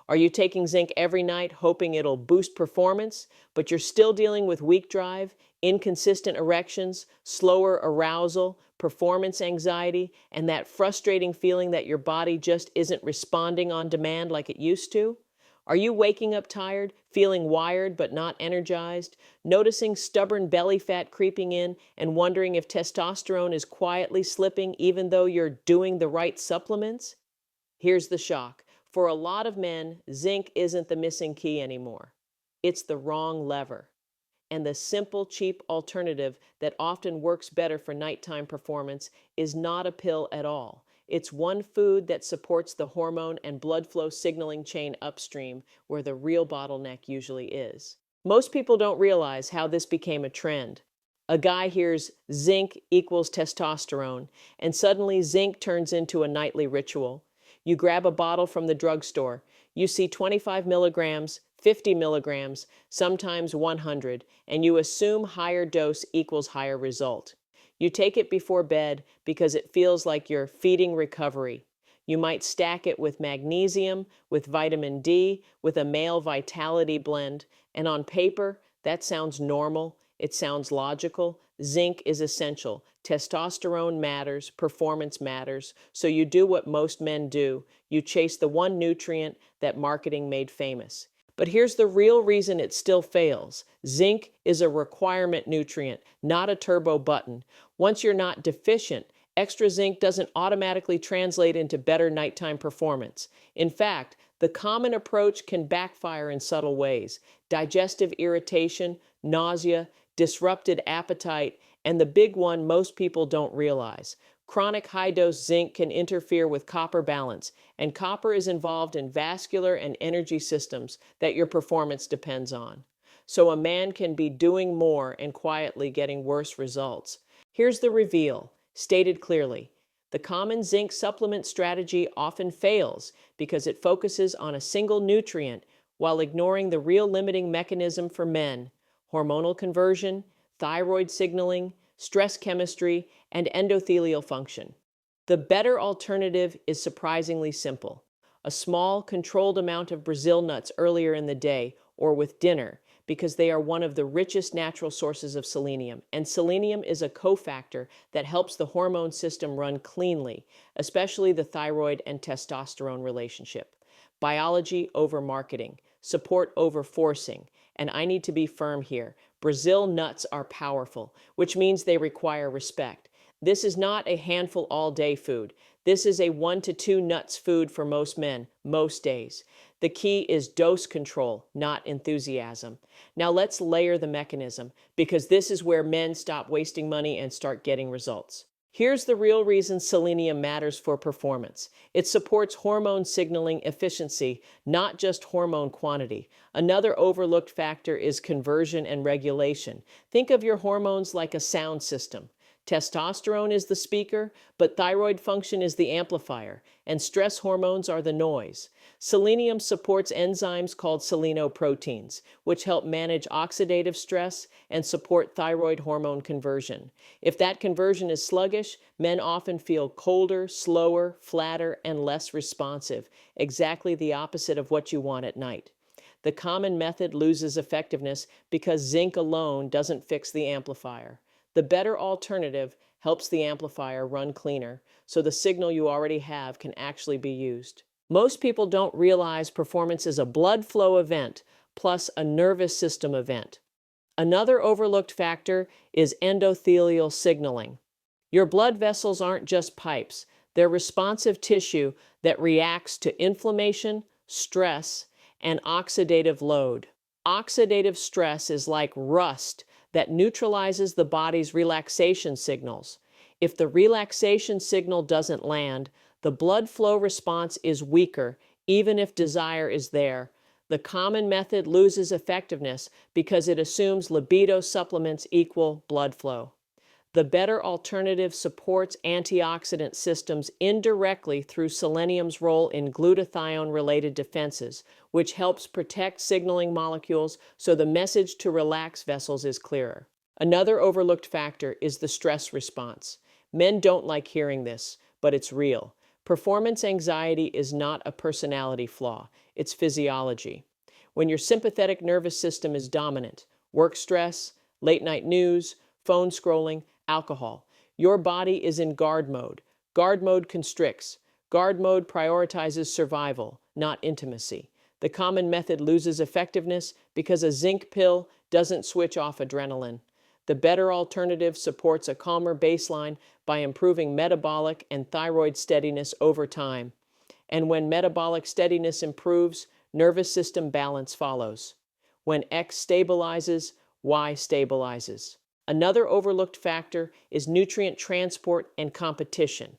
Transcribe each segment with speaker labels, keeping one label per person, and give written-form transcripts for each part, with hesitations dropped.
Speaker 1: Are you taking zinc every night hoping it'll boost performance, but you're still dealing with weak drive, inconsistent erections, slower arousal, performance anxiety, and that frustrating feeling that your body just isn't responding on demand like it used to? Are you waking up tired, feeling wired but not energized, noticing stubborn belly fat creeping in, and wondering if testosterone is quietly slipping even though you're doing the right supplements? Here's the shock. For a lot of men, zinc isn't the missing key anymore. It's the wrong lever. And the simple, cheap alternative that often works better for nighttime performance is not a pill at all. It's one food that supports the hormone and blood flow signaling chain upstream, where the real bottleneck usually is. Most people don't realize how this became a trend. A guy hears zinc equals testosterone, and suddenly zinc turns into a nightly ritual. You grab a bottle from the drugstore. You see 25 milligrams, 50 milligrams, sometimes 100, and you assume higher dose equals higher result. You take it before bed because it feels like you're feeding recovery. You might stack it with magnesium, with vitamin D, with a male vitality blend, and on paper, that sounds normal. It sounds logical. Zinc is essential. Testosterone matters. Performance matters. So you do what most men do. You chase the one nutrient that marketing made famous. But here's the real reason it still fails. Zinc is a requirement nutrient, not a turbo button. Once you're not deficient, extra zinc doesn't automatically translate into better nighttime performance. In fact, the common approach can backfire in subtle ways. Digestive irritation, nausea, disrupted appetite, and the big one most people don't realize. Chronic high-dose zinc can interfere with copper balance, and copper is involved in vascular and energy systems that your performance depends on. So a man can be doing more and quietly getting worse results. Here's the reveal, stated clearly. The common zinc supplement strategy often fails because it focuses on a single nutrient while ignoring the real limiting mechanism for men: hormonal conversion, thyroid signaling, stress chemistry, and endothelial function. The better alternative is surprisingly simple. A small, controlled amount of Brazil nuts earlier in the day or with dinner, because they are one of the richest natural sources of selenium. And selenium is a cofactor that helps the hormone system run cleanly, especially the thyroid and testosterone relationship. Biology over marketing, support over forcing. And I need to be firm here. Brazil nuts are powerful, which means they require respect. This is not a handful all-day food. This is a 1 to 2 nuts food for most men, most days. The key is dose control, not enthusiasm. Now let's layer the mechanism, because this is where men stop wasting money and start getting results. Here's the real reason selenium matters for performance. It supports hormone signaling efficiency, not just hormone quantity. Another overlooked factor is conversion and regulation. Think of your hormones like a sound system. Testosterone is the speaker, but thyroid function is the amplifier, and stress hormones are the noise. Selenium supports enzymes called selenoproteins, which help manage oxidative stress and support thyroid hormone conversion. If that conversion is sluggish, men often feel colder, slower, flatter, and less responsive, exactly the opposite of what you want at night. The common method loses effectiveness because zinc alone doesn't fix the amplifier. The better alternative helps the amplifier run cleaner, so the signal you already have can actually be used. Most people don't realize performance is a blood flow event plus a nervous system event. Another overlooked factor is endothelial signaling. Your blood vessels aren't just pipes, they're responsive tissue that reacts to inflammation, stress, and oxidative load. Oxidative stress is like rust that neutralizes the body's relaxation signals. If the relaxation signal doesn't land, the blood flow response is weaker, even if desire is there. The common method loses effectiveness because it assumes libido supplements equal blood flow. The better alternative supports antioxidant systems indirectly through selenium's role in glutathione-related defenses, which helps protect signaling molecules so the message to relax vessels is clearer. Another overlooked factor is the stress response. Men don't like hearing this, but it's real. Performance anxiety is not a personality flaw. it's physiology. When your sympathetic nervous system is dominant, work stress, late night news, phone scrolling, alcohol, your body is in guard mode. Guard mode constricts. Guard mode prioritizes survival, not intimacy. The common method loses effectiveness because a zinc pill doesn't switch off adrenaline. The better alternative supports a calmer baseline by improving metabolic and thyroid steadiness over time. And when metabolic steadiness improves, nervous system balance follows. When X stabilizes, Y stabilizes. Another overlooked factor is nutrient transport and competition.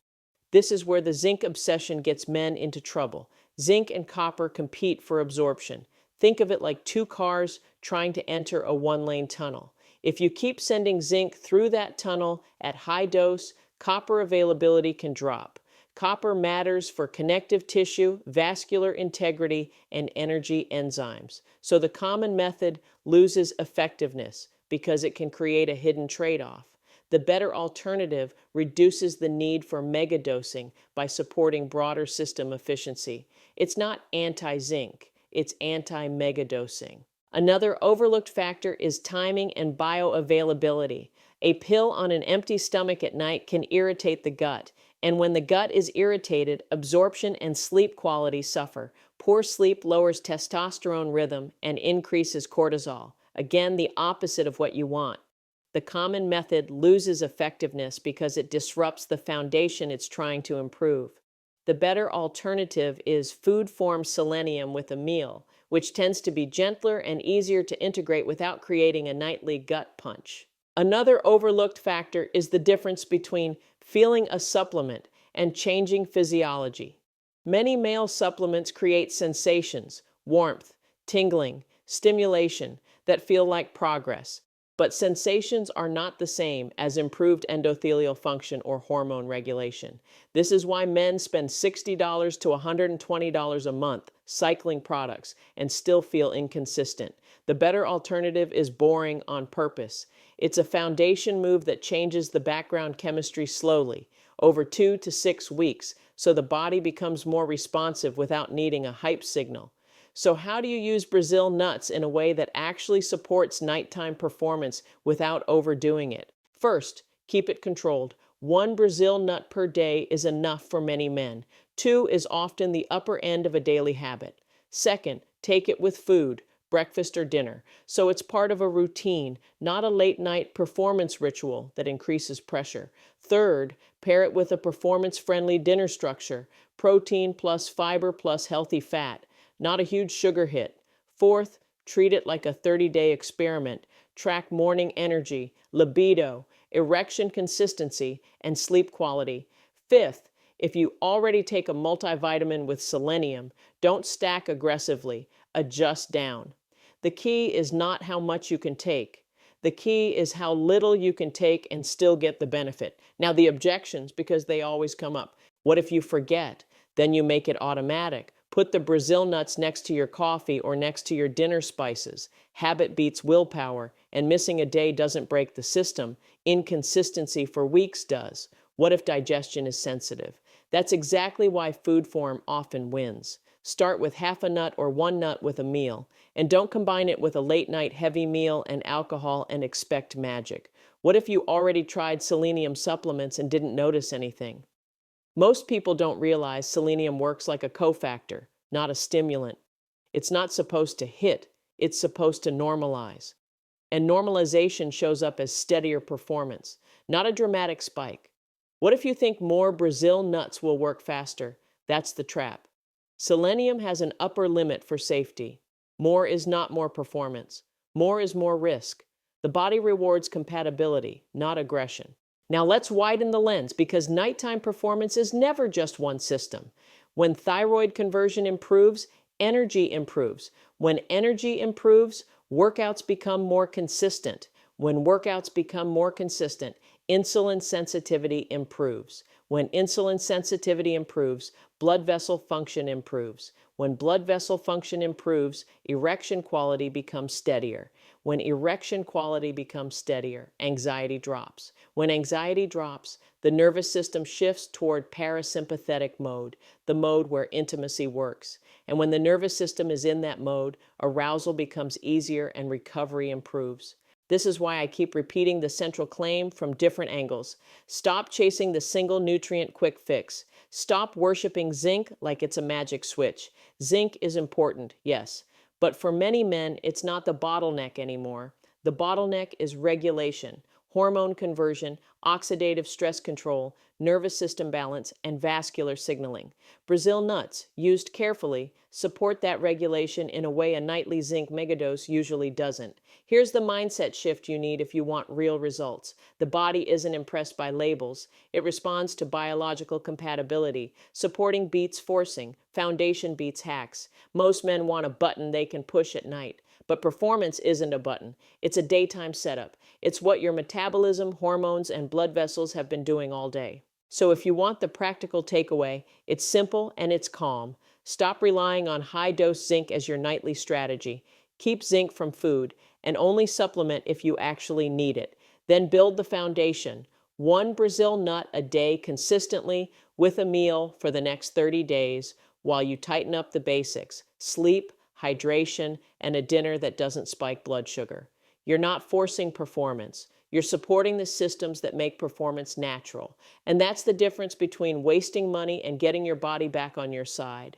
Speaker 1: This is where the zinc obsession gets men into trouble. Zinc and copper compete for absorption. Think of it like two cars trying to enter a one-lane tunnel. If you keep sending zinc through that tunnel at high dose, copper availability can drop. Copper matters for connective tissue, vascular integrity, and energy enzymes. So the common method loses effectiveness because it can create a hidden trade-off. The better alternative reduces the need for megadosing by supporting broader system efficiency. It's not anti-zinc, it's anti-megadosing. Another overlooked factor is timing and bioavailability. A pill on an empty stomach at night can irritate the gut, and when the gut is irritated, absorption and sleep quality suffer. Poor sleep lowers testosterone rhythm and increases cortisol. Again, the opposite of what you want. The common method loses effectiveness because it disrupts the foundation it's trying to improve. The better alternative is food-form selenium with a meal, which tends to be gentler and easier to integrate without creating a nightly gut punch. Another overlooked factor is the difference between feeling a supplement and changing physiology. Many male supplements create sensations, warmth, tingling, stimulation that feel like progress. But sensations are not the same as improved endothelial function or hormone regulation. This is why men spend $60 to $120 a month cycling products and still feel inconsistent. The better alternative is boring on purpose. It's a foundation move that changes the background chemistry slowly, over 2 to 6 weeks, so the body becomes more responsive without needing a hype signal. So how do you use Brazil nuts in a way that actually supports nighttime performance without overdoing it? First, keep it controlled. 1 Brazil nut per day is enough for many men. 2 is often the upper end of a daily habit. Second, take it with food, breakfast or dinner, so it's part of a routine, not a late-night performance ritual that increases pressure. Third, pair it with a performance-friendly dinner structure, protein plus fiber plus healthy fat. Not a huge sugar hit. Fourth, treat it like a 30-day experiment. Track morning energy, libido, erection consistency, and sleep quality. Fifth, if you already take a multivitamin with selenium, don't stack aggressively, adjust down. The key is not how much you can take. The key is how little you can take and still get the benefit. Now the objections, because they always come up. What if you forget? Then you make it automatic. Put the Brazil nuts next to your coffee or next to your dinner spices. Habit beats willpower, and missing a day doesn't break the system. Inconsistency for weeks does. What if digestion is sensitive? That's exactly why food form often wins. Start with half a nut or 1 nut with a meal, and don't combine it with a late-night heavy meal and alcohol and expect magic. What if you already tried selenium supplements and didn't notice anything? Most people don't realize selenium works like a cofactor, not a stimulant. It's not supposed to hit, it's supposed to normalize. And normalization shows up as steadier performance, not a dramatic spike. What if you think more Brazil nuts will work faster? That's the trap. Selenium has an upper limit for safety. More is not more performance. More is more risk. The body rewards compatibility, not aggression. Now let's widen the lens because nighttime performance is never just one system. When thyroid conversion improves, energy improves. When energy improves, workouts become more consistent. When workouts become more consistent, insulin sensitivity improves. When insulin sensitivity improves, blood vessel function improves. When blood vessel function improves, erection quality becomes steadier. When erection quality becomes steadier, anxiety drops. When anxiety drops, the nervous system shifts toward parasympathetic mode, the mode where intimacy works. And when the nervous system is in that mode, arousal becomes easier and recovery improves. This is why I keep repeating the central claim from different angles. Stop chasing the single nutrient quick fix. Stop worshiping zinc like it's a magic switch. Zinc is important, yes, but for many men, it's not the bottleneck anymore. The bottleneck is regulation, hormone conversion, oxidative stress control, nervous system balance, and vascular signaling. Brazil nuts, used carefully, support that regulation in a way a nightly zinc megadose usually doesn't. Here's the mindset shift you need if you want real results. The body isn't impressed by labels. It responds to biological compatibility. Supporting beats forcing. Foundation beats hacks. Most men want a button they can push at night. But performance isn't a button. It's a daytime setup. It's what your metabolism, hormones, and blood vessels have been doing all day. So if you want the practical takeaway, it's simple and it's calm. Stop relying on high-dose zinc as your nightly strategy. Keep zinc from food and only supplement if you actually need it. Then build the foundation. One Brazil nut a day consistently with a meal for the next 30 days while you tighten up the basics: sleep, hydration, and a dinner that doesn't spike blood sugar. You're not forcing performance. You're supporting the systems that make performance natural. And that's the difference between wasting money and getting your body back on your side.